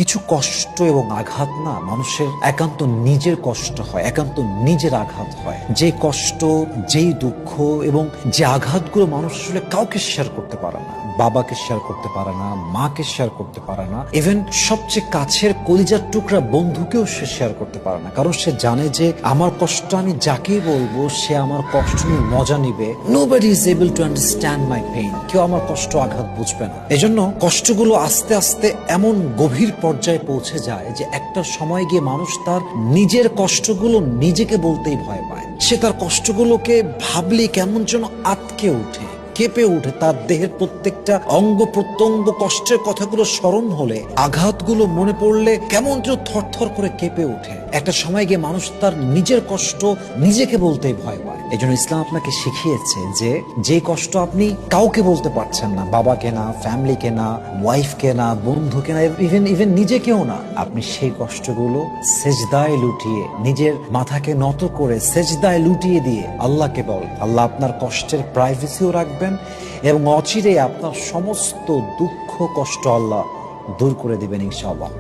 কিছু কষ্ট এবং আঘাত না মানুষের একান্ত নিজের কষ্ট হয়, একান্ত নিজের আঘাত হয়। যে কষ্ট, যেই দুঃখ এবং যে আঘাতগুলো মানুষ আসলে কাউকে শেয়ার করতে পারে না। বাবাকে শেয়ার করতে পারে না, মাকে শেয়ার করতে পারে না, ইভেন সবচেয়ে কাছের কলিজার টুকরা বন্ধুকেও সে শেয়ার করতে পারে না। কারণ সে জানে যে আমার কষ্ট আমি যাকেই বলবো সে আমার কষ্ট নিয়ে মজা নিবে। Nobody is able to understand my pain. কেউ আমার কষ্ট আঘাত বুঝবে না। এজন্য কষ্টগুলো আস্তে আস্তে এমন গভীর পর্যায়ে পৌঁছে যায় যে একটা সময় গিয়ে মানুষ তার নিজের কষ্টগুলো নিজেকে বলতেই ভয় পায়। সে তার কষ্টগুলোকে ভাবলে কেমন যেন আটকে ওঠে, কেঁপে ওঠে। তার দেহের প্রত্যেকটা অঙ্গ প্রত্যঙ্গ কষ্টের কথাগুলো স্মরণ হলে, আঘাতগুলো মনে পড়লে কেমন যেন থরথর করে কেঁপে ওঠে। একটা সময় গিয়ে মানুষ তার নিজের কষ্ট নিজেকে বলতেই ভয় পায়। এই জন্য ইসলাম আপনাকে শিখিয়েছে যে কষ্ট আপনি কাউকে বলতে পারছেন না, বাবাকে না, ফ্যামিলিকে না, ওয়াইফকে না, বন্ধুকে না, ইভেন নিজেকেও না, আপনি সেই কষ্টগুলো সেজদায় লুটিয়ে, নিজের মাথাকে নত করে সেজদায় লুটিয়ে দিয়ে আল্লাহকে বল। আল্লাহ আপনার কষ্টের প্রাইভেসিও রাখবেন এবং অচিরে আপনার সমস্ত দুঃখ কষ্ট আল্লাহ দূর করে দিবেন ইনশাআল্লাহ।